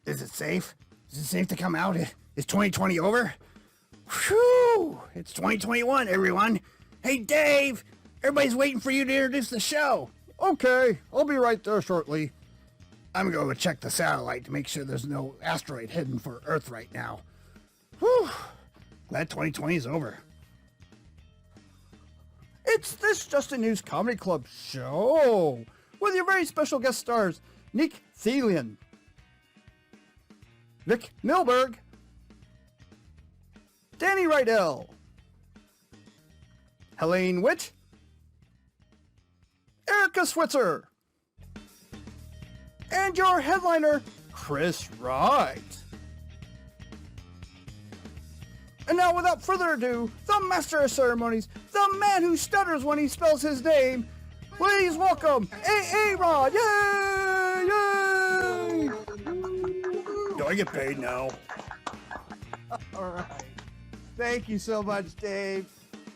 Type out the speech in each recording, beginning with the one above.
Is it safe? Is it safe to come out? Is 2020 over? Whew! It's 2021, everyone. Hey, Dave! Everybody's waiting for you to introduce the show. Okay, I'll be right there shortly. I'm going to check the satellite to make sure there's no asteroid heading for Earth right now. Whew! Glad 2020 is over. It's This Just a News Comedy Club show with your very special guest stars, Nick Heliane, Vic Milberg, Dani Riedel, Heliane Witt, Erika Switzer, and your headliner, Chris Wright. And now, without further ado, the master of ceremonies, the man who stutters when he spells his name, please welcome A-Rod! Yay! Yay! Do I get paid now? All right. Thank you so much, Dave.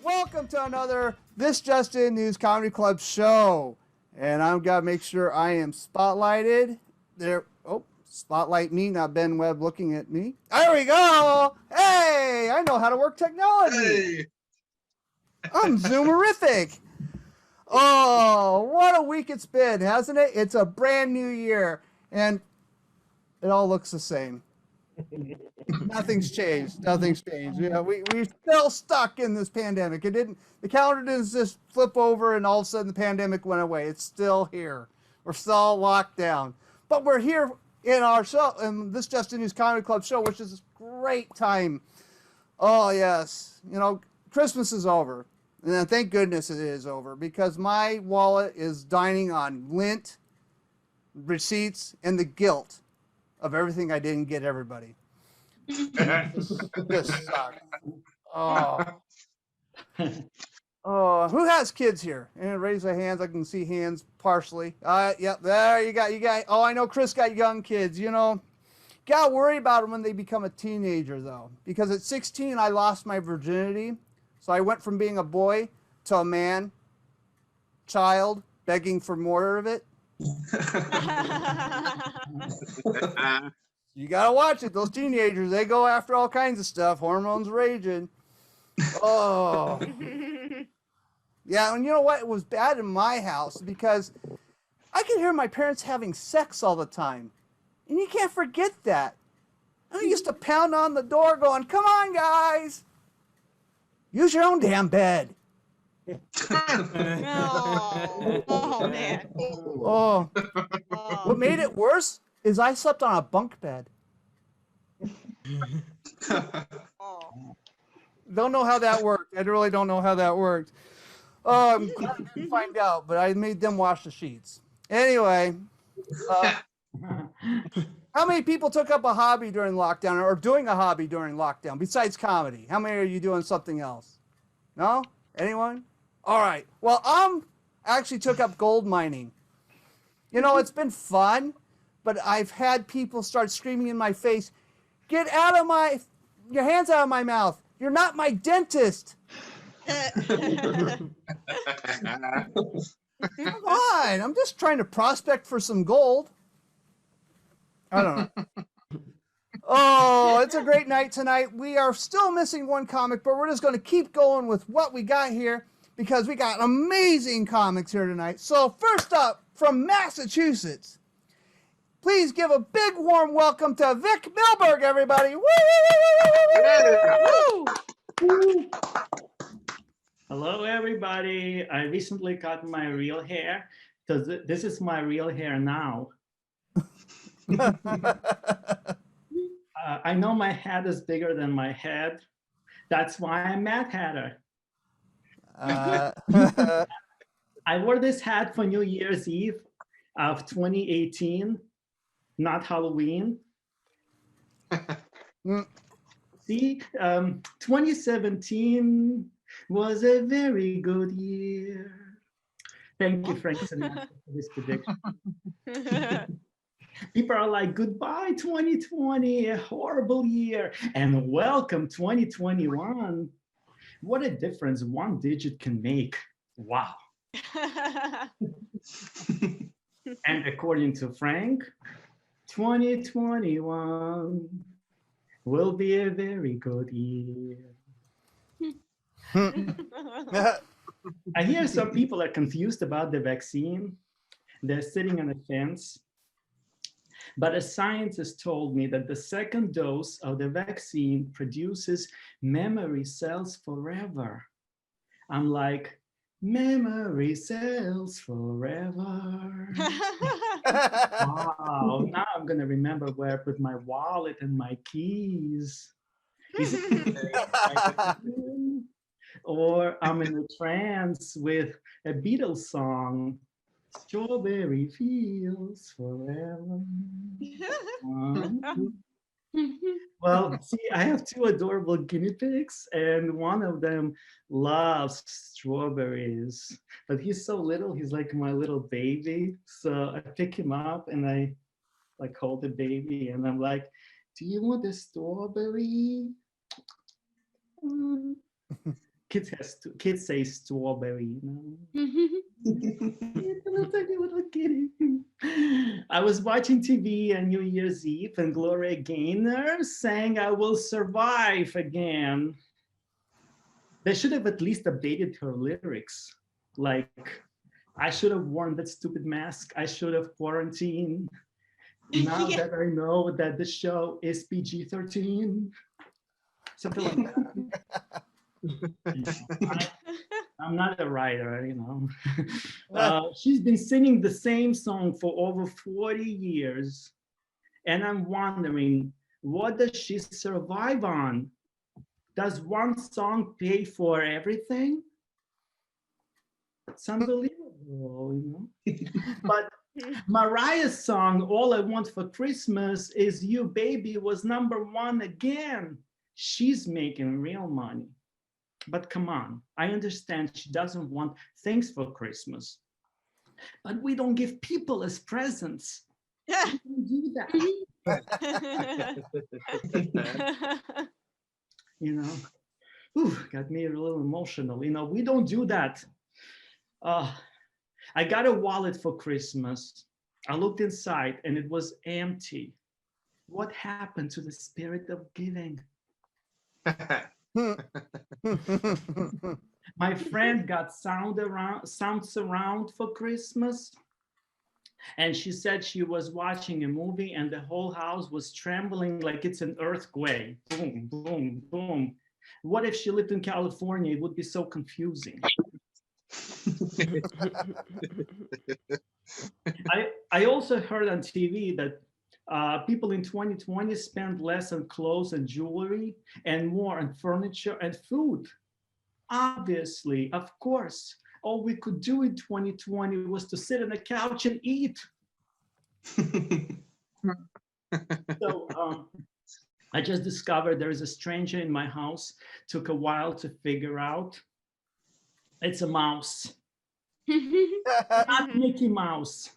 Welcome to another This Just In News Comedy Club show. And I've got to make sure I am spotlighted. There. Oh, spotlight me, not Ben Webb looking at me. There we go. Hey, I know how to work technology. Hey. I'm Zoomerific. Oh, what a week it's been, hasn't it? It's a brand new year, and it all looks the same. Nothing's changed. Nothing's changed. You know, we're still stuck in this pandemic. The calendar didn't just flip over and all of a sudden the pandemic went away. It's still here. We're still locked down. But we're here in our show, in this Just a News Comedy Club show, which is a great time. Oh, yes. You know, Christmas is over. And thank goodness it is over, because my wallet is dining on lint, receipts, and the guilt of everything I didn't get everybody. This sucks. Oh. Oh, who has kids here? And raise their hands. I can see hands partially. Yep, there you got. Oh, I know Chris got young kids. You know, gotta worry about them when they become a teenager, though, because at 16 I lost my virginity, so I went from being a boy to a man, child, begging for more of it. You gotta watch it. Those teenagers, they go after all kinds of stuff. Hormones raging. Oh. Yeah, and you know what? It was bad in my house because I could hear my parents having sex all the time. And you can't forget that. And I used to pound on the door going, "Come on, guys. Use your own damn bed." Oh, man. Oh. What made it worse is I slept on a bunk bed. Don't know how that worked. I really don't know how that worked. I'm glad I didn't find out, but I made them wash the sheets. Anyway, how many people took up a hobby during lockdown or doing a hobby during lockdown besides comedy? How many are you doing something else? No? Anyone? All right. Well, actually took up gold mining. You know, it's been fun, but I've had people start screaming in my face, "Get out of your hands out of my mouth. You're not my dentist." Come on, I'm just trying to prospect for some gold. I don't know. Oh, it's a great night tonight. We are still missing one comic, but we're just going to keep going with what we got here because we got amazing comics here tonight. So first up, from Massachusetts, please give a big warm welcome to Vic Milberg, everybody. Woo! Hello, everybody. I recently cut my real hair because this is my real hair now. I know my head is bigger than my head. That's why I'm Mad Hatter. I wore this hat for New Year's Eve of 2018, not Halloween. See, 2017 was a very good year. Thank you, Frank Sinatra, for this prediction. People are like, "Goodbye, 2020, a horrible year, and welcome 2021. What a difference one digit can make. Wow." And according to Frank, 2021 will be a very good year. I hear some people are confused about the vaccine. They're sitting on the fence. But a scientist told me that the second dose of the vaccine produces memory cells forever. I'm like, memory cells forever. Wow, now I'm gonna remember where I put my wallet and my keys. Is it or I'm in a trance with a Beatles song, Strawberry Fields Forever. Well, see, I have two adorable guinea pigs, and one of them loves strawberries, but he's so little, he's like my little baby. So I pick him up and I like hold the baby, and I'm like, do you want a strawberry? Kids say strawberry, you know? I was watching TV on New Year's Eve, and Gloria Gaynor sang "I Will Survive" again. They should have at least updated her lyrics. Like, I should have worn that stupid mask. I should have quarantined. Now that I know that the show is PG-13. Something like that. I'm not a writer, you know. She's been singing the same song for over 40 years. And I'm wondering, what does she survive on? Does one song pay for everything? It's unbelievable, you know. But Mariah's song, All I Want for Christmas Is You, Baby, was #1 again. She's making real money. But come on, I understand she doesn't want things for Christmas. But we don't give people as presents. We don't do that. You know, ooh, got me a little emotional. You know, we don't do that. I got a wallet for Christmas. I looked inside and it was empty. What happened to the spirit of giving? My friend got sound surround for Christmas, and she said she was watching a movie and the whole house was trembling like it's an earthquake. Boom, boom, boom. What if she lived in California? It would be so confusing. I also heard on TV that people in 2020 spend less on clothes and jewelry and more on furniture and food. Obviously, of course, all we could do in 2020 was to sit on the couch and eat. So I just discovered there is a stranger in my house. Took a while to figure out. It's a mouse. Not Mickey Mouse.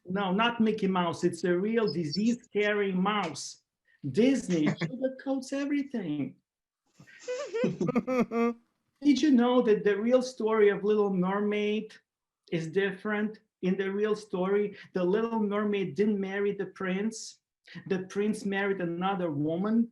No, not Mickey Mouse. It's a real disease-carrying mouse. Disney sugarcoats everything. Did you know that the real story of Little Mermaid is different? In the real story, the Little Mermaid didn't marry the prince. The prince married another woman.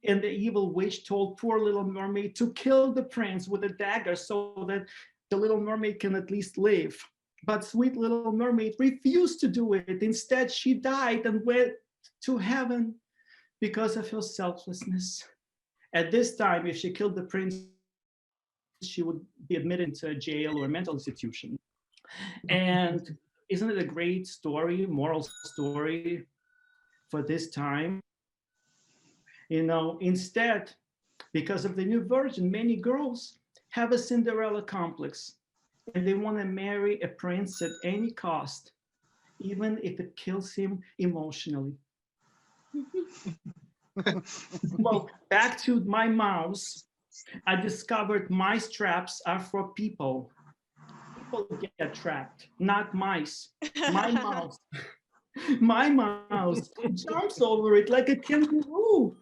And the evil witch told poor Little Mermaid to kill the prince with a dagger so that the Little Mermaid can at least live. But sweet Little Mermaid refused to do it. Instead, she died and went to heaven because of her selflessness. At this time, if she killed the prince, she would be admitted into a jail or a mental institution. And isn't it a great story, moral story for this time? You know, instead, because of the new version, many girls have a Cinderella complex. And they want to marry a prince at any cost, even if it kills him emotionally. Well, back to my mouse. I discovered mice traps are for people. People get trapped, not mice. My mouse jumps over it like a kangaroo.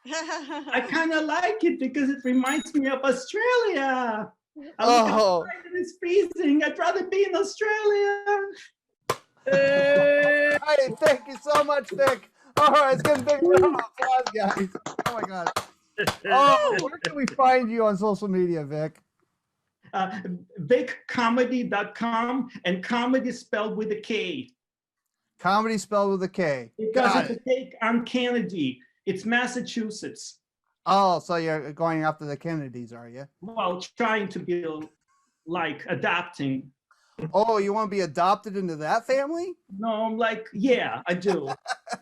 I kind of like it because it reminds me of Australia. I look outside and it's freezing. I'd rather be in Australia. Hey, thank you so much, Vic. All right, let's give a big round of applause, guys. Oh my God. Oh, where can we find you on social media, Vic? VicComedy.com, and comedy spelled with a K. Comedy spelled with a K. Because Got it's it. a take on Kennedy. It's Massachusetts. Oh, so you're going after the Kennedys, are you? Well, trying to be like adapting. Oh, you want to be adopted into that family? No, I'm like, yeah, I do.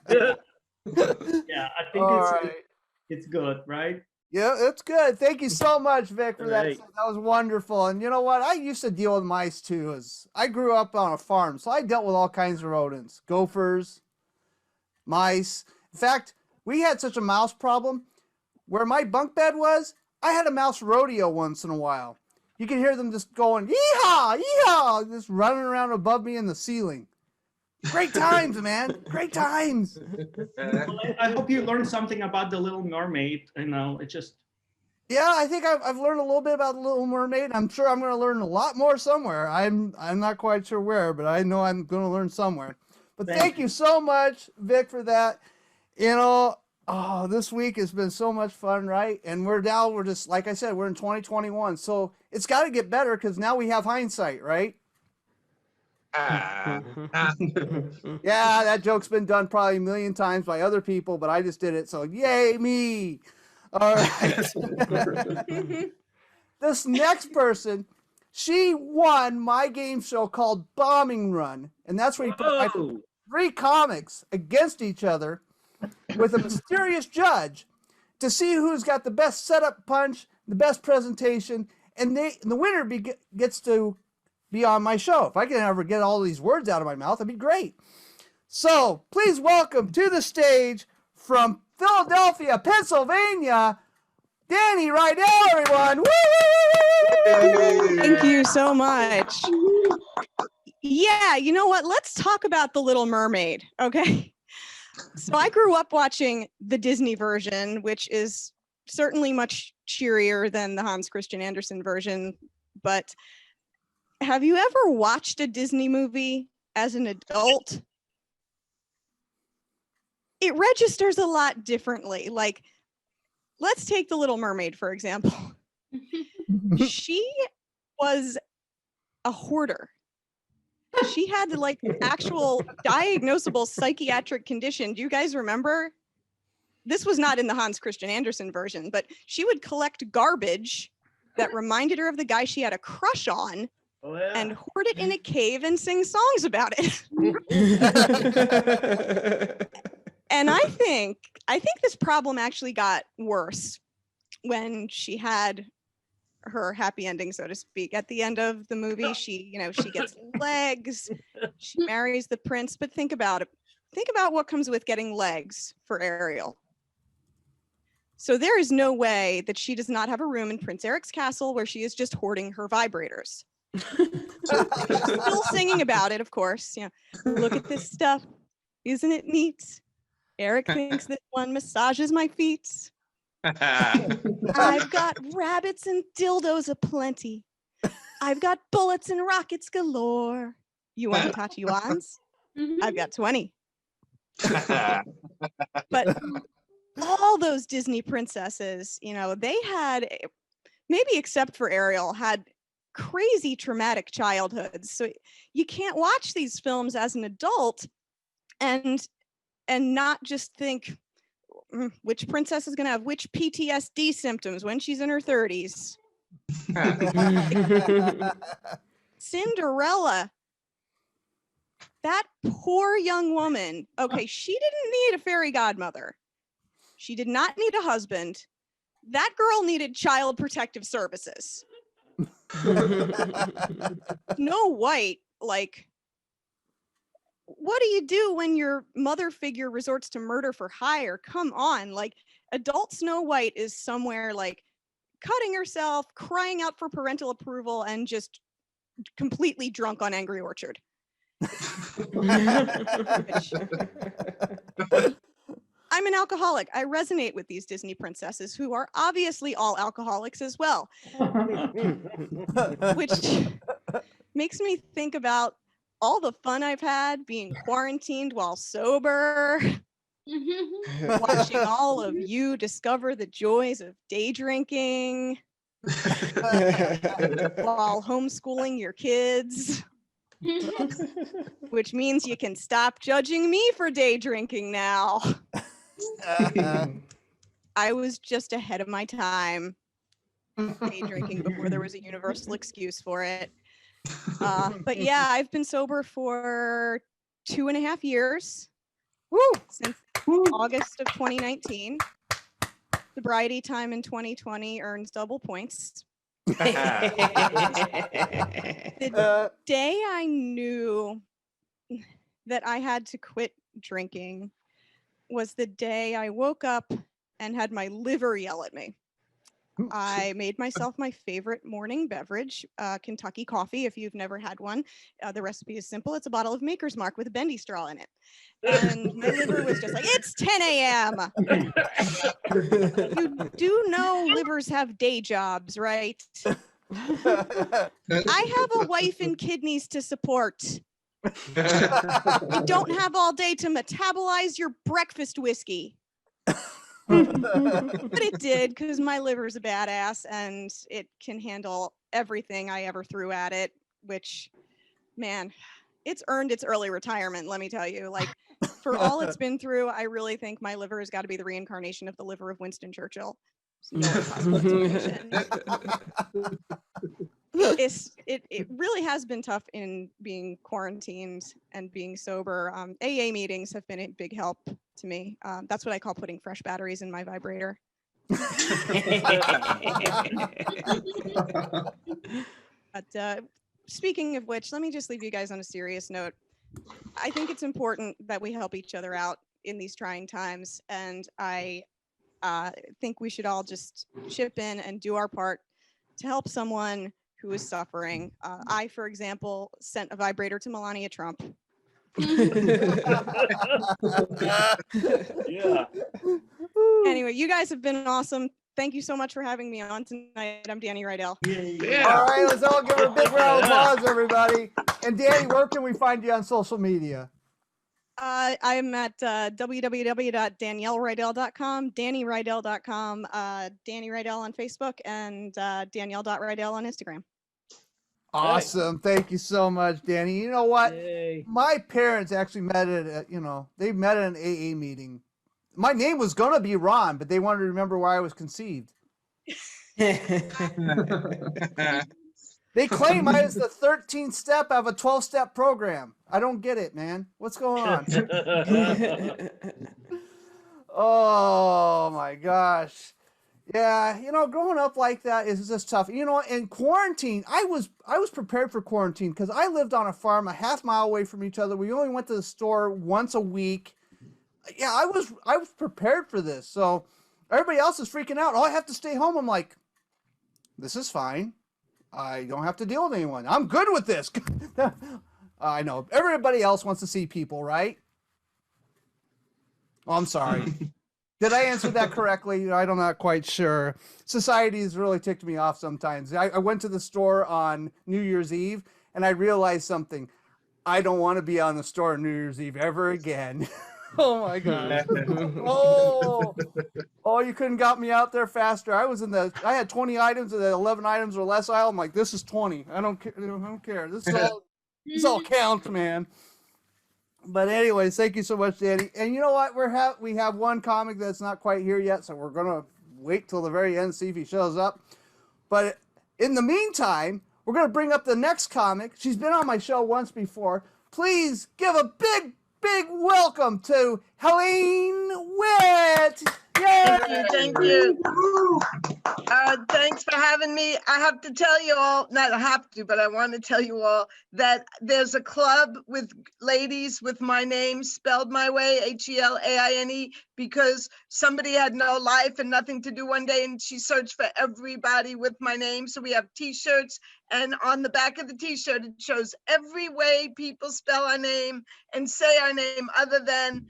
Yeah, I think it's good, right? Yeah, it's good. Thank you so much, Vic, for that. Right. That was wonderful. And you know what? I used to deal with mice too. As I grew up on a farm, so I dealt with all kinds of rodents, gophers, mice. In fact, we had such a mouse problem where my bunk bed was. I had a mouse rodeo once in a while. You can hear them just going yeehaw, yeehaw, just running around above me in the ceiling. Great times, man. Great times. Well, I hope you learned something about the Little Mermaid. You know, it just. Yeah, I think I've learned a little bit about the Little Mermaid. I'm sure I'm going to learn a lot more somewhere. I'm not quite sure where, but I know I'm going to learn somewhere. But thank you so much, Vic, for that. You know, oh, this week has been so much fun, right? And we're just, like I said, we're in 2021. So it's got to get better because now we have hindsight, right? Yeah, that joke's been done probably a million times by other people, but I just did it. So yay, me. All right. This next person, she won my game show called Bombing Run. And that's where you put 3 comics against each other with a mysterious judge to see who's got the best setup punch, the best presentation, and the winner gets to be on my show. If I can ever get all these words out of my mouth, that'd be great. So please welcome to the stage from Philadelphia, Pennsylvania, Dani Riedel, everyone. Woo! Thank you so much. Yeah, you know what? Let's talk about The Little Mermaid, okay? So I grew up watching the Disney version, which is certainly much cheerier than the Hans Christian Andersen version, but have you ever watched a Disney movie as an adult? It registers a lot differently. Like, let's take The Little Mermaid, for example. She was a hoarder. She had like actual diagnosable psychiatric condition. Do you guys remember? This was not in the Hans Christian Andersen version, but she would collect garbage that reminded her of the guy she had a crush on. Oh, yeah. And hoard it in a cave and sing songs about it. And I think this problem actually got worse when she had her happy ending, so to speak. At the end of the movie, she gets legs, she marries the prince, but think about it. Think about what comes with getting legs for Ariel. So there is no way that she does not have a room in Prince Eric's castle where she is just hoarding her vibrators. Still singing about it, of course. You know, look at this stuff. Isn't it neat? Eric thinks this one massages my feet. I've got rabbits and dildos aplenty. I've got bullets and rockets galore. You want Hitachi wands? I've got 20. But all those Disney princesses, you know, they had, maybe except for Ariel, had crazy traumatic childhoods. So you can't watch these films as an adult and not just think which princess is going to have which PTSD symptoms when she's in her 30s. Cinderella, that poor young woman. Okay, she didn't need a fairy godmother. She did not need a husband. That girl needed child protective services. Snow White, like, what do you do when your mother figure resorts to murder for hire? Come on, like, adult Snow White is somewhere like cutting herself, crying out for parental approval, and just completely drunk on Angry Orchard. I'm an alcoholic. I resonate with these Disney princesses who are obviously all alcoholics as well, which makes me think about all the fun I've had being quarantined while sober, watching all of you discover the joys of day drinking while homeschooling your kids, which means you can stop judging me for day drinking now. I was just ahead of my time day drinking before there was a universal excuse for it. But yeah, I've been sober for 2.5 years. Woo! Since August of 2019. Sobriety time in 2020 earns double points. The day I knew that I had to quit drinking was the day I woke up and had my liver yell at me. I made myself my favorite morning beverage, Kentucky coffee. If you've never had one, the recipe is simple. It's a bottle of Maker's Mark with a bendy straw in it. And my liver was just like, it's 10 a.m. You do know livers have day jobs, right? I have a wife and kidneys to support. You don't have all day to metabolize your breakfast whiskey. But it did, because my liver's a badass and it can handle everything I ever threw at it, which, man, it's earned its early retirement, let me tell you. Like, for all it's been through, I really think my liver has got to be the reincarnation of the liver of Winston Churchill. No possible explanation. It really has been tough in being quarantined and being sober. AA meetings have been a big help to me. That's what I call putting fresh batteries in my vibrator. But speaking of which, let me just leave you guys on a serious note. I think it's important that we help each other out in these trying times, and I think we should all just chip in and do our part to help someone who is suffering. I, for example, sent a vibrator to Melania Trump. Yeah. Anyway, you guys have been awesome. Thank you so much for having me on tonight. I'm Dani Riedel. Yeah. All right, let's all give her a big round of applause, everybody. And Dani, where can we find you on social media? I'm at www.danielleriedel.com, DaniRiedel.com, Dani Riedel on Facebook, and Danielle.Riedel on Instagram. Awesome. Thank you so much, Dani. You know what? Yay. My parents actually met at, they met at an AA meeting. My name was going to be Ron, but they wanted to remember where I was conceived. They claim I was the 13th step of a 12-step program. I don't get it, man. What's going on? Oh, my gosh. Yeah, growing up like that is just tough. In quarantine, I was prepared for quarantine because I lived on a farm a half mile away from each other. We only went to the store once a week. Yeah, I was prepared for this. So everybody else is freaking out. Oh, I have to stay home. I'm like, this is fine. I don't have to deal with anyone. I'm good with this. I know. Everybody else wants to see people, right? Oh, I'm sorry. Did I answer that correctly? I'm not quite sure. Society has really ticked me off sometimes. I went to the store on New Year's Eve, and I realized something. I don't want to be on the store on New Year's Eve ever again. Oh, my God. Oh, you couldn't got me out there faster. I had 20 items, and the 11 items or less aisle. I'm like, this is 20. I don't care. This all counts, man. But anyways, thank you so much, Dani. And you know what? We have one comic that's not quite here yet, so we're gonna wait till the very end to see if he shows up. But in the meantime, we're gonna bring up the next comic. She's been on my show once before. Please give a big welcome to Heliane Witt. Yay! Thank you. Thanks for having me. I have to tell you all, not I have to, but I want to tell you all that there's a club with ladies with my name spelled my way, Helaine, because somebody had no life and nothing to do one day, and she searched for everybody with my name. So we have t-shirts, and on the back of the t-shirt, it shows every way people spell our name and say our name other than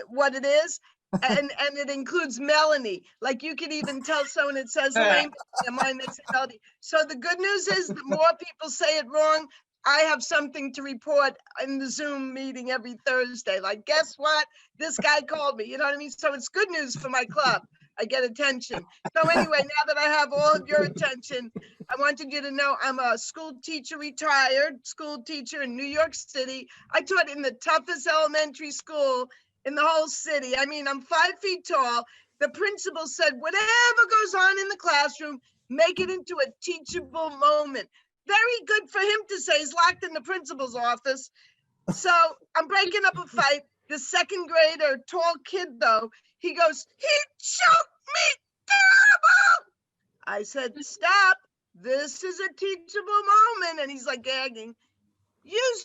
what it is. And it includes Melanie. Like you could even tell someone it says Elaine, and mine makes it Melody. So the good news is the more people say it wrong, I have something to report in the Zoom meeting every Thursday. Like, guess what? This guy called me, you know what I mean? So it's good news for my club. I get attention. So anyway, now that I have all of your attention, I wanted you to know I'm a school teacher, retired school teacher in New York City. I taught in the toughest elementary school in the whole city. I mean, I'm 5 feet tall. The principal said, whatever goes on in the classroom, make it into a teachable moment. Very good for him to say. He's locked in the principal's office. So I'm breaking up a fight. The second grader, tall kid though, he goes, he choked me terrible. I said, stop. This is a teachable moment. And he's like gagging. You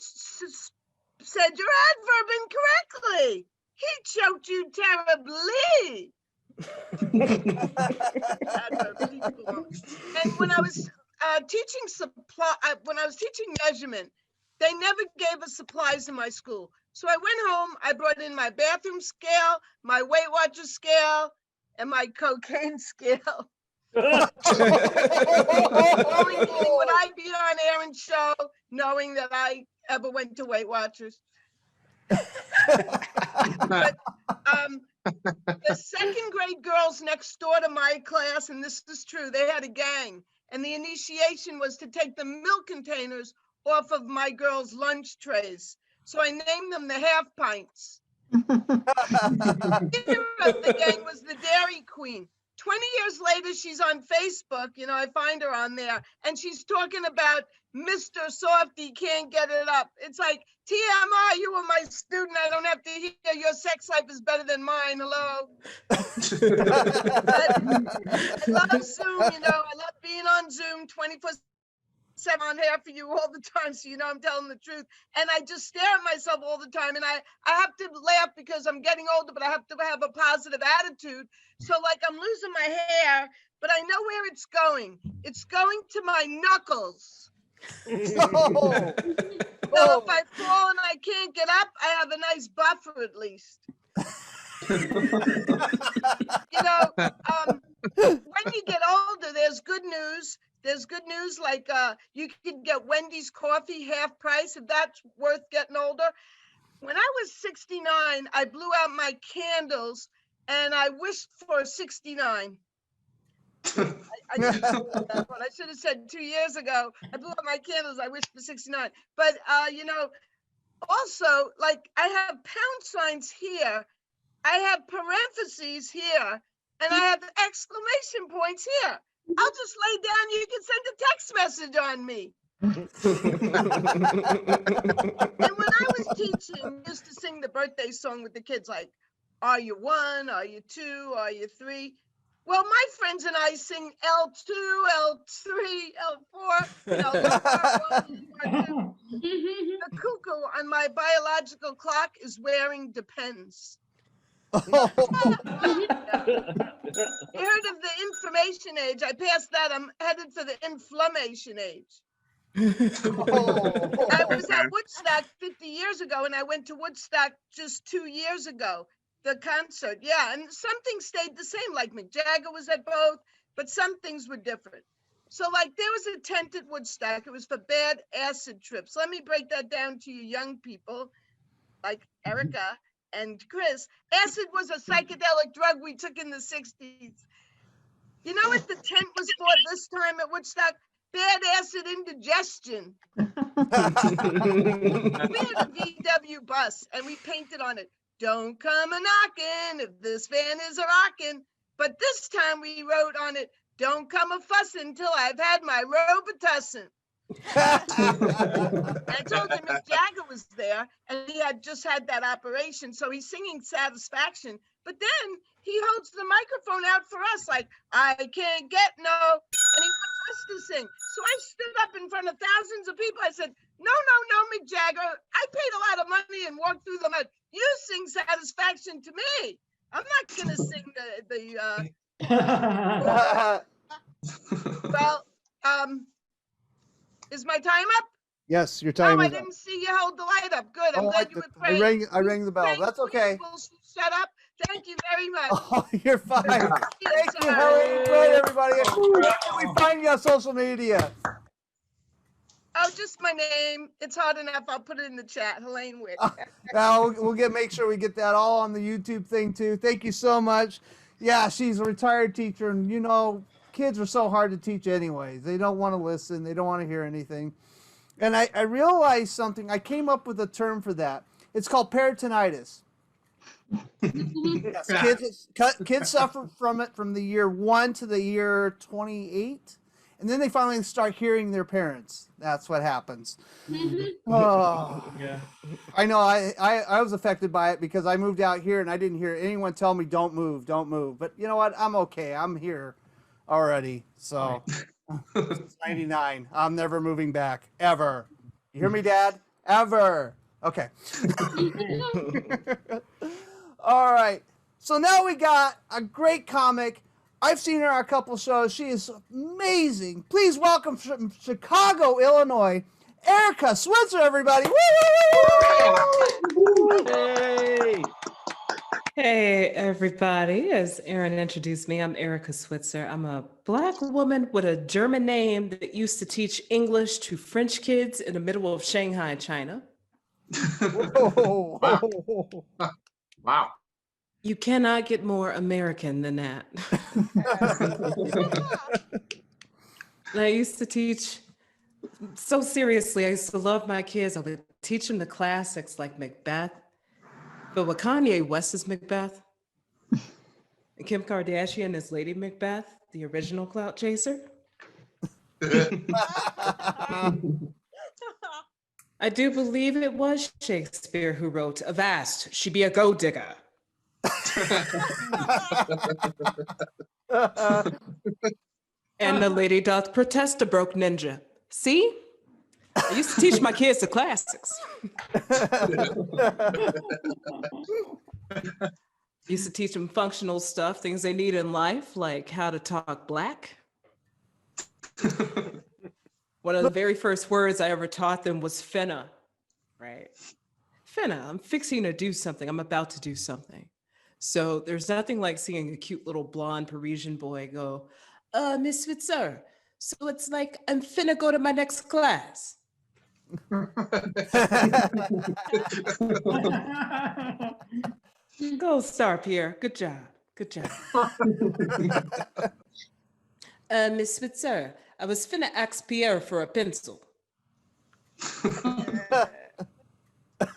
said your adverb incorrectly. He choked you terribly. And when I was teaching measurement, they never gave us supplies in my school. So I went home, I brought in my bathroom scale, my Weight Watcher scale, and my cocaine scale. Only would I be on Aaron's show knowing that I ever went to Weight Watchers. But the second grade girls next door to my class, and this is true, they had a gang, and the initiation was to take the milk containers off of my girls' lunch trays. So I named them the half pints. The leader of the gang was the Dairy Queen. 20 years later, she's on Facebook, you know, I find her on there, and she's talking about Mr. Softy can't get it up. It's like, TMI, you were my student. I don't have to hear your sex life is better than mine. Hello. I love Zoom, you know, I love being on Zoom 24/7 on here for you all the time. So, you know, I'm telling the truth. And I just stare at myself all the time. And I have to laugh because I'm getting older, but I have to have a positive attitude. So like I'm losing my hair, but I know where it's going. It's going to my knuckles. So if I fall and I can't get up, I have a nice buffer at least. You know, when you get older, there's good news. There's good news, like you can get Wendy's coffee half price if that's worth getting older. When I was 69, I blew out my candles and I wished for 69. I should have said 2 years ago. I blew out my candles. I wished for 69. But you know, also like I have pound signs here, I have parentheses here, and I have exclamation points here. I'll just lay down. You can send a text message on me. And when I was teaching, I used to sing the birthday song with the kids, like, are you 1? Are you 2? Are you 3? Well, my friends and I sing L2, L3, L4, L1, L2. The cuckoo on my biological clock is wearing Depends. You heard of the information age? I passed that. I'm headed for the inflammation age. I was at Woodstock 50 years ago, and I went to Woodstock just 2 years ago. The concert, yeah, and some things stayed the same, like Mick Jagger was at both, but some things were different. So like there was a tent at Woodstock, it was for bad acid trips. Let me break that down to you young people, like Erika and Chris. Acid was a psychedelic drug we took in the 60s. You know what the tent was for this time at Woodstock? Bad acid indigestion. We had a VW bus and we painted on it, don't come a-knockin' if this van is a-rockin'. But this time we wrote on it, don't come a-fussin' till I've had my Robitussin. I told him Mick Jagger was there and he had just had that operation, so he's singing Satisfaction. But then he holds the microphone out for us like, I can't get no, and he wants us to sing. So I stood up in front of thousands of people. I said, no, Mick Jagger, I paid a lot of money and walked through the mud. You sing Satisfaction to me. I'm not gonna sing Well, is my time up? Yes, your time I is up. didn't see you hold the light up. Good. I'm glad you were praying. I rang the bell. That's okay. Shut up. Thank you very much. Oh, you're fine. Thank you, Helen. Good, everybody. Where can we find you on social media? Oh, just my name. It's hard enough. I'll put it in the chat. Heliane Witt. Now we'll make sure we get that all on the YouTube thing too. Thank you so much. Yeah, she's a retired teacher, and you know, kids are so hard to teach anyways. They don't want to listen. They don't want to hear anything. And I realized something. I came up with a term for that. It's called peritonitis. Yes, kids suffer from it from the year 1 to the year 28. And then they finally start hearing their parents. That's what happens. Oh, Yeah. I know. I was affected by it because I moved out here and I didn't hear anyone tell me don't move, don't move. But you know what? I'm okay. I'm here already. So it's 99. I'm never moving back ever. You hear me, Dad? Ever. Okay. All right. So now we got a great comic. I've seen her on a couple shows. She is amazing. Please welcome from Chicago, Illinois, Erika Switzer, everybody. Woo! Hey. Hey, everybody. As Aaron introduced me, I'm Erika Switzer. I'm a Black woman with a German name that used to teach English to French kids in the middle of Shanghai, China. Wow. Wow. You cannot get more American than that. And I used to teach so seriously. I used to love my kids. I would teach them the classics like Macbeth. But with Kanye West is Macbeth, and Kim Kardashian is Lady Macbeth, the original clout chaser. I do believe it was Shakespeare who wrote, "Avast, she be a gold digger." And the lady doth protest a broke ninja. See? I used to teach my kids the classics. Used to teach them functional stuff, things they need in life, like how to talk Black. One of the very first words I ever taught them was finna, right? Finna, I'm fixing to do something. I'm about to do something. So there's nothing like seeing a cute little blonde Parisian boy go, Miss Switzer, so it's like, I'm finna go to my next class. Gold star, Pierre. Good job. Good job. Miss Switzer, I was finna ask Pierre for a pencil.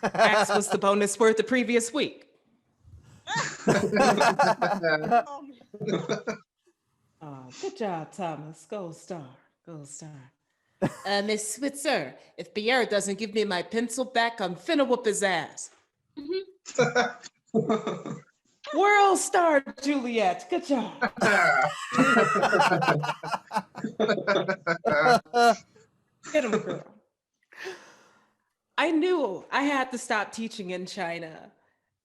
Ask was the bonus word the previous week. Oh, good job, Thomas. Gold star. Gold star. Miss Switzer, if Pierre doesn't give me my pencil back, I'm finna whoop his ass. World star, Juliet. Good job. Get him, girl. I knew I had to stop teaching in China.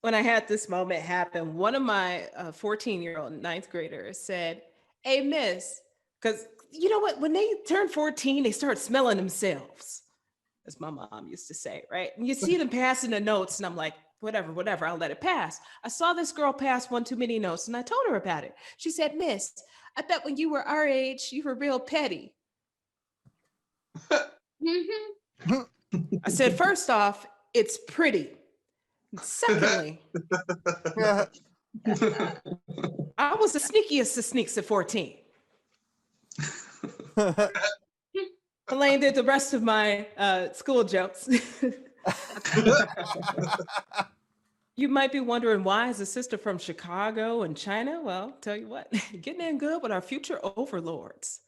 When I had this moment happen, one of my 14-year-old ninth graders said, "Hey, miss," because you know what? When they turn 14, they start smelling themselves, as my mom used to say, right? And you see them passing the notes, and I'm like, whatever, I'll let it pass. I saw this girl pass one too many notes, and I told her about it. She said, "Miss, I bet when you were our age, you were real petty." I said, first off, it's pretty. Secondly, I was the sneakiest of sneaks at 14. Heliane did the rest of my school jokes. You might be wondering, why is a sister from Chicago and China? Well, tell you what, getting in good with our future overlords.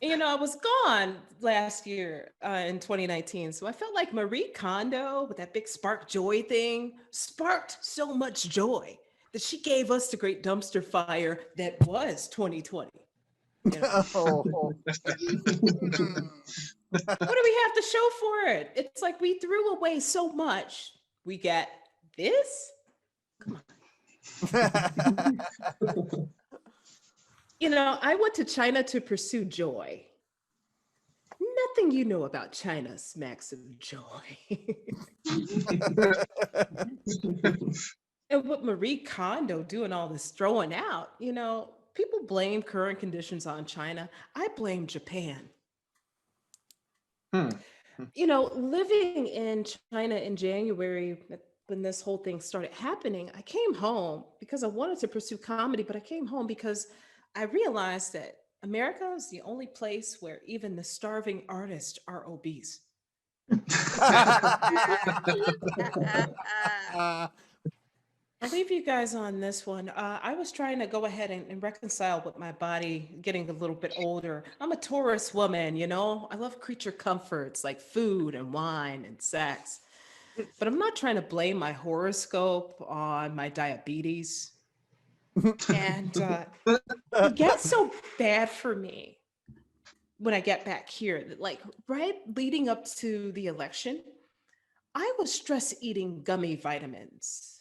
You know, I was gone last year in 2019, so I felt like Marie Kondo with that big spark joy thing sparked so much joy that she gave us the great dumpster fire that was 2020. You know? What do we have to show for it? It's like we threw away so much. We got this? Come on. You know, I went to China to pursue joy. Nothing you know about China smacks of joy. And with Marie Kondo doing all this throwing out, you know, people blame current conditions on China. I blame Japan. You know, living in China in January, when this whole thing started happening, I came home because I wanted to pursue comedy, but I came home because I realized that America is the only place where even the starving artists are obese. I'll leave you guys on this one. I was trying to go ahead and reconcile with my body getting a little bit older. I'm a Taurus woman, you know? I love creature comforts like food and wine and sex. But I'm not trying to blame my horoscope on my diabetes. And it gets so bad for me when I get back here. Like, right leading up to the election, I was stress eating gummy vitamins.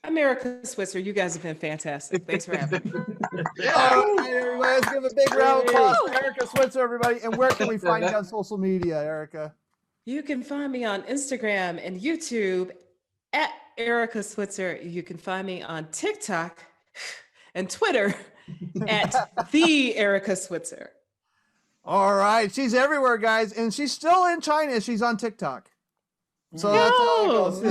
America, Switzer, you guys have been fantastic. Thanks for having me. All right, everybody, let's give a big round of applause for Erika Switzer, everybody. And where can we find you on social media, Erika? You can find me on Instagram and YouTube at Erika Switzer. You can find me on TikTok and Twitter at the Erika Switzer. All right, she's everywhere, guys, and she's still in China. She's on TikTok. So that's how it goes.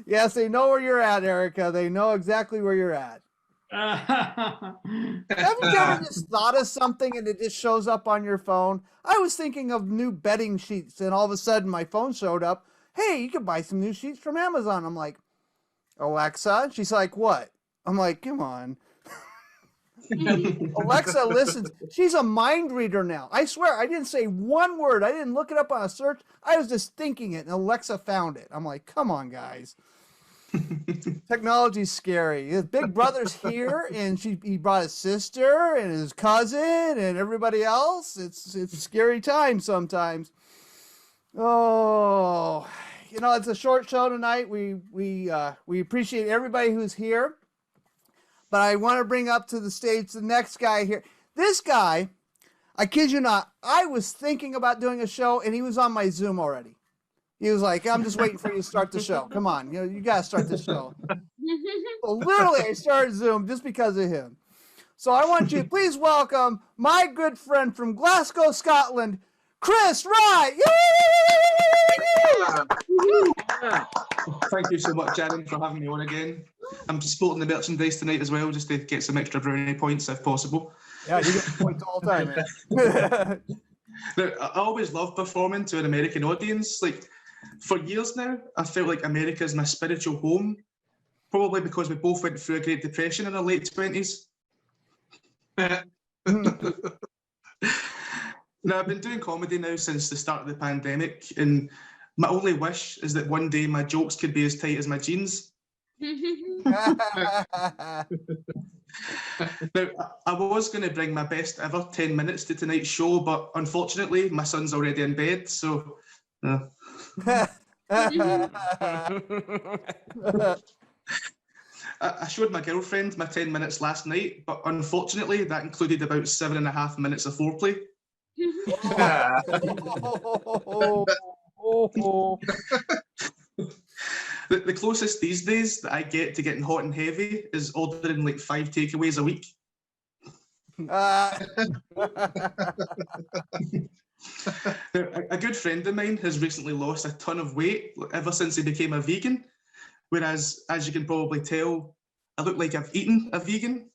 Yes, they know where you're at, Erika. They know exactly where you're at. Haven't you ever just thought of something and it just shows up on your phone? I was thinking of new bedding sheets, and all of a sudden my phone showed up. Hey, you can buy some new sheets from Amazon. I'm like, Alexa? She's like, what? I'm like, come on. Alexa listens. She's a mind reader now. I swear, I didn't say one word. I didn't look it up on a search. I was just thinking it, and Alexa found it. I'm like, come on, guys. Technology's scary. His big brother's here, and he brought his sister and his cousin and everybody else. It's a scary time sometimes. Oh, you know, it's a short show tonight. We appreciate everybody who's here. But I want to bring up to the stage the next guy here. This guy, I kid you not, I was thinking about doing a show, and he was on my Zoom already. He was like, I'm just waiting for you to start the show. Come on, you got to start the show. So literally, I started Zoom just because of him. So I want you to please welcome my good friend from Glasgow, Scotland, Chris Wright. Thank you so much, Aaron, for having me on again. I'm sporting the merchandise tonight as well, just to get some extra brownie points if possible. Yeah, you get points all the time, man. Now, I always love performing to an American audience. Like, for years now, I felt like America is my spiritual home, probably because we both went through a Great Depression in our late 20s. Now, I've been doing comedy now since the start of the pandemic, and my only wish is that one day my jokes could be as tight as my jeans. Now, I was going to bring my best ever 10 minutes to tonight's show, but unfortunately, my son's already in bed, so... I showed my girlfriend my 10 minutes last night, but unfortunately, that included about 7.5 minutes of foreplay. The closest these days that I get to getting hot and heavy is ordering like 5 takeaways a week. A good friend of mine has recently lost a ton of weight ever since he became a vegan, whereas, as you can probably tell, I look like I've eaten a vegan.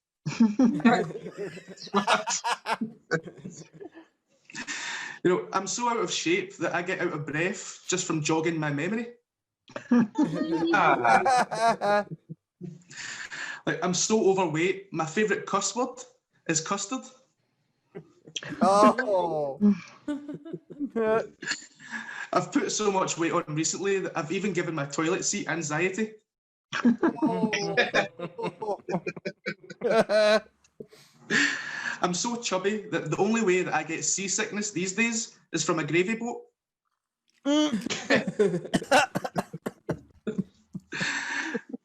You know, I'm so out of shape that I get out of breath just from jogging my memory. Like, I'm so overweight, my favourite cuss word is custard. Oh. I've put so much weight on recently that I've even given my toilet seat anxiety. I'm so chubby that the only way that I get seasickness these days is from a gravy boat.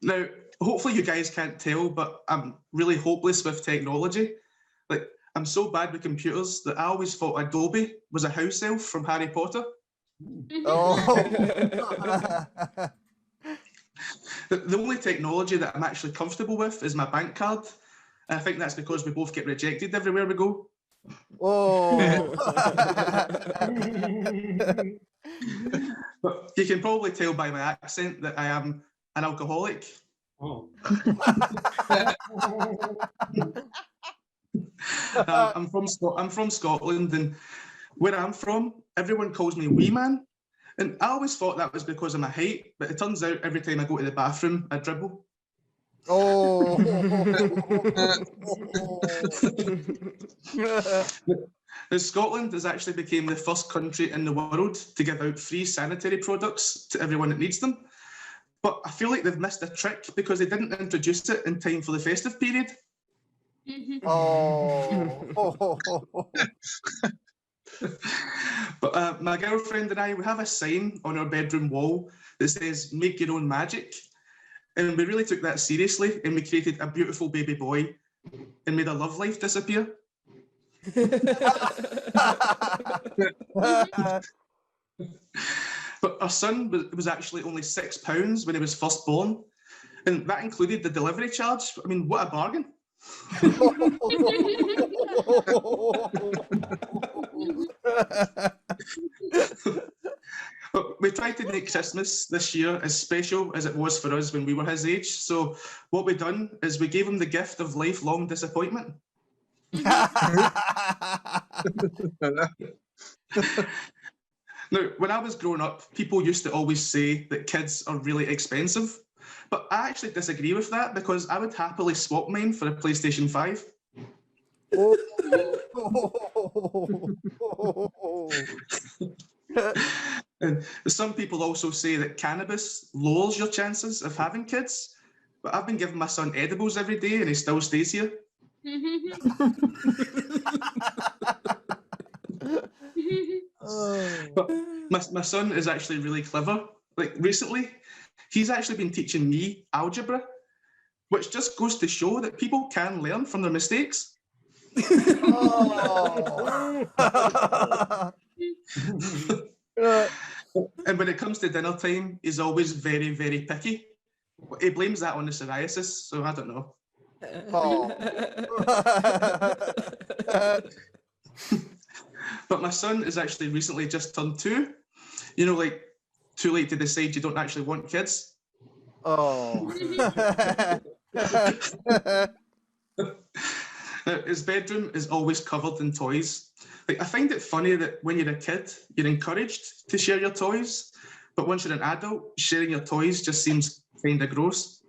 Now, hopefully you guys can't tell, but I'm really hopeless with technology. Like, I'm so bad with computers that I always thought Adobe was a house elf from Harry Potter. Oh. The only technology that I'm actually comfortable with is my bank card. And I think that's because we both get rejected everywhere we go. Oh. But you can probably tell by my accent that I am an alcoholic. Oh. I'm from Scotland, and where I'm from, everyone calls me wee man. And I always thought that was because of my height, but it turns out every time I go to the bathroom, I dribble. Oh. Now, Scotland has actually become the first country in the world to give out free sanitary products to everyone that needs them. But I feel like they've missed a trick because they didn't introduce it in time for the festive period. Oh. But my girlfriend and I, we have a sign on our bedroom wall that says, "Make your own magic." And we really took that seriously, and we created a beautiful baby boy and made a love life disappear. But our son was actually only £6 when he was first born, and that included the delivery charge. I mean, what a bargain. But we tried to make Christmas this year as special as it was for us when we were his age. So what we done is we gave him the gift of lifelong disappointment. Now, when I was growing up, people used to always say that kids are really expensive. But I actually disagree with that because I would happily swap mine for a PlayStation 5. And some people also say that cannabis lowers your chances of having kids. But I've been giving my son edibles every day and he still stays here. But my son is actually really clever. Like recently, he's actually been teaching me algebra, which just goes to show that people can learn from their mistakes. And when it comes to dinner time, he's always very, very picky. He blames that on the psoriasis, so I don't know. But my son is actually recently just turned 2. You know, like too late to decide you don't actually want kids. Oh. Now, his bedroom is always covered in toys. Like, I find it funny that when you're a kid, you're encouraged to share your toys, but once you're an adult, sharing your toys just seems kind of gross.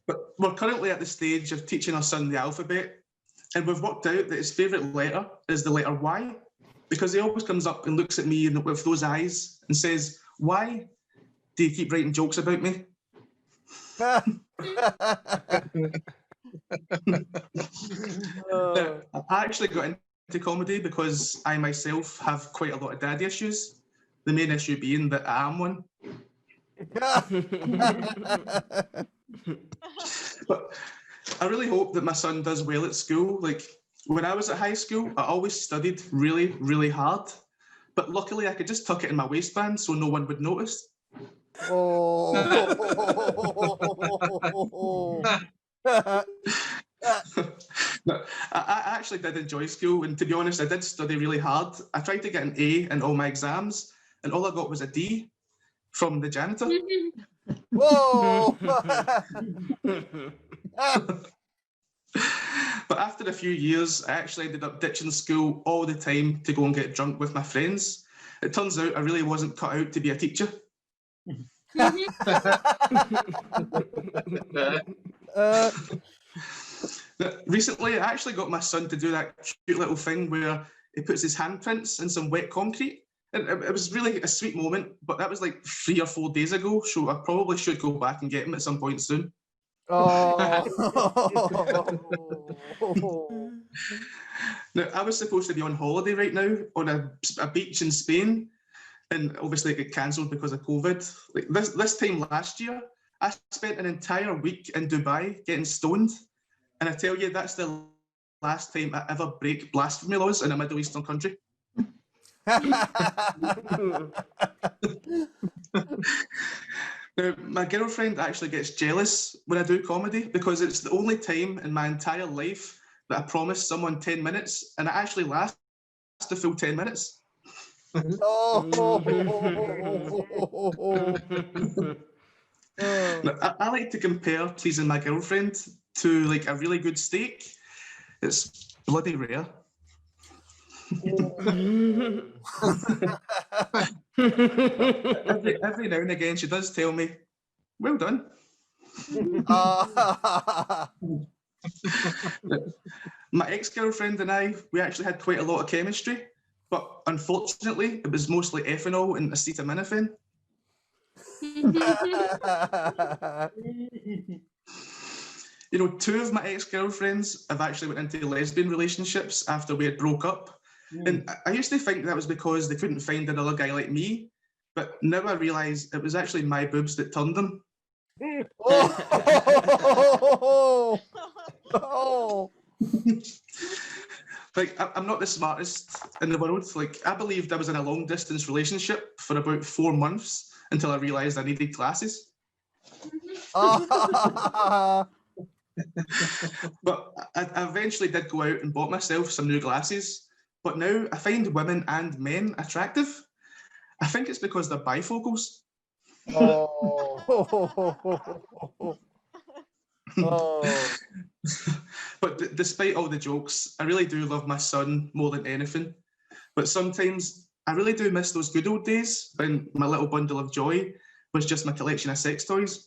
But we're currently at the stage of teaching our son the alphabet, and we've worked out that his favourite letter is the letter Y, because he always comes up and looks at me with those eyes and says, "Why do you keep writing jokes about me?" I actually got into comedy because I myself have quite a lot of daddy issues. The main issue being that I am one. But I really hope that my son does well at school. Like when I was at high school, I always studied really, really hard. But luckily I could just tuck it in my waistband so no one would notice. Oh. No, I actually did enjoy school, and to be honest, I did study really hard. I tried to get an A in all my exams, and all I got was a D from the janitor. Whoa. But after a few years, I actually ended up ditching school all the time to go and get drunk with my friends. It turns out I really wasn't cut out to be a teacher. Recently, I actually got my son to do that cute little thing where he puts his handprints in some wet concrete. And it was really a sweet moment, but that was like 3 or 4 days ago, so I probably should go back and get him at some point soon. Oh. Now, I was supposed to be on holiday right now on a beach in Spain, and obviously it got cancelled because of COVID. Like this time last year, I spent an entire week in Dubai getting stoned, and I tell you, that's the last time I ever break blasphemy laws in a Middle Eastern country. Now, my girlfriend actually gets jealous when I do comedy because it's the only time in my entire life that I promised someone 10 minutes and it actually lasts the full 10 minutes. Now, I like to compare pleasing my girlfriend to like a really good steak. It's bloody rare. every now and again, she does tell me, "Well done." My ex-girlfriend and I, we actually had quite a lot of chemistry, but unfortunately, it was mostly ethanol and acetaminophen. You know, 2 of my ex-girlfriends have actually went into lesbian relationships after we had broke up. And I used to think that was because they couldn't find another guy like me, but now I realise it was actually my boobs that turned them. Like, I'm not the smartest in the world. Like, I believed I was in a long-distance relationship for about 4 months until I realised I needed glasses. But I eventually did go out and bought myself some new glasses. But now I find women and men attractive. I think it's because they're bifocals. But despite all the jokes, I really do love my son more than anything. But sometimes I really do miss those good old days when my little bundle of joy was just my collection of sex toys.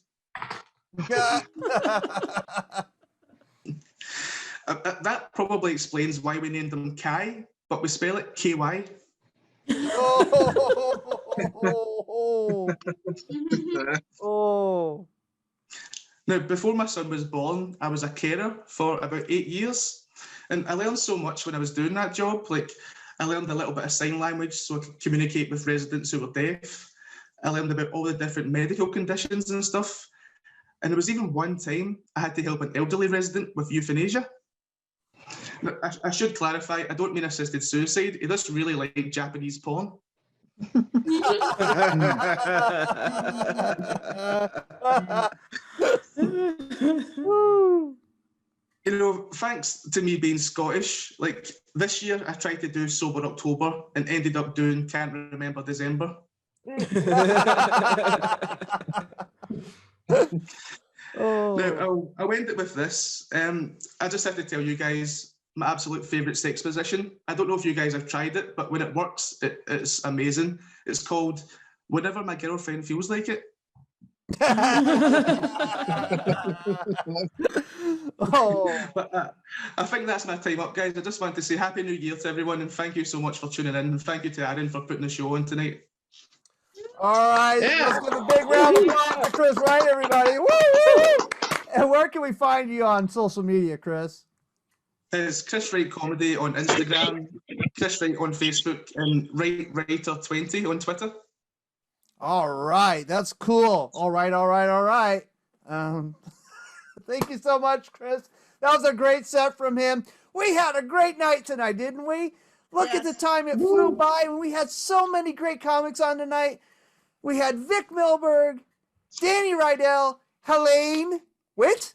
That probably explains why we named him Kai, but we spell it KY. Now, before my son was born, I was a carer for about 8 years. And I learned so much when I was doing that job. Like, I learned a little bit of sign language so I could communicate with residents who were deaf. I learned about all the different medical conditions and stuff. And there was even one time I had to help an elderly resident with euthanasia. Now, I should clarify, I don't mean assisted suicide. He does really like Japanese porn. You know, thanks to me being Scottish, like this year I tried to do Sober October and ended up doing Can't Remember December. Now, I'll end it with this. I just have to tell you guys my absolute favourite sex position. I don't know if you guys have tried it, but when it works, it's amazing. It's called Whenever My Girlfriend Feels Like It. But I think that's my time up, guys. I just want to say Happy New Year to everyone and thank you so much for tuning in. And thank you to Aaron for putting the show on tonight. All right, let's give a big round of applause to Chris Wright, everybody. Woo, woo. And where can we find you on social media, Chris? It's Chris Wright Comedy on Instagram, Chris Wright on Facebook, and WrightWriter20 on Twitter. All right, that's cool. All right. Thank you so much, Chris. That was a great set from him. We had a great night tonight, didn't we? Look at the time it flew by, and we had so many great comics on tonight. We had Vic Milberg, Dani Riedel, Heliane Witt,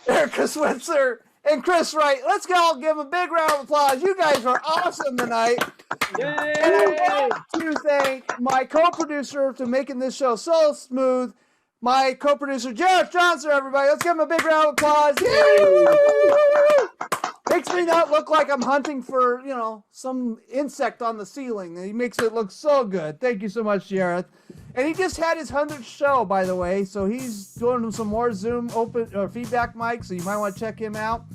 Erika Switzer, and Chris Wright. Let's all give them a big round of applause. You guys were awesome tonight. Yay! And I want to thank my co-producer for making this show so smooth. My co-producer, Jarrett Johnson, everybody. Let's give him a big round of applause. Makes me not look like I'm hunting for, some insect on the ceiling. He makes it look so good. Thank you so much, Jarrett. And he just had his 100th show, by the way, so he's doing some more Zoom open feedback mics, so you might want to check him out.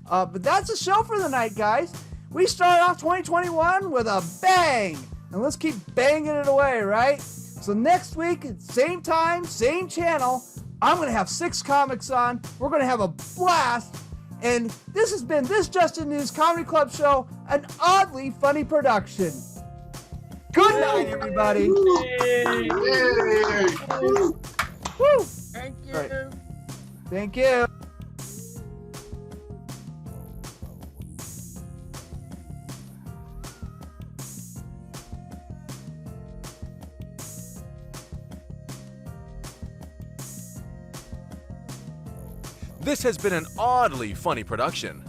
But that's the show for the night, guys. We start off 2021 with a bang, and let's keep banging it away, right? So next week, same time, same channel, I'm going to have 6 comics on. We're going to have a blast. And this has been This Just In News Comedy Club Show, an oddly funny production. Good night, everybody. Yay. Woo. Thank you. Right. Thank you. This has been an oddly funny production.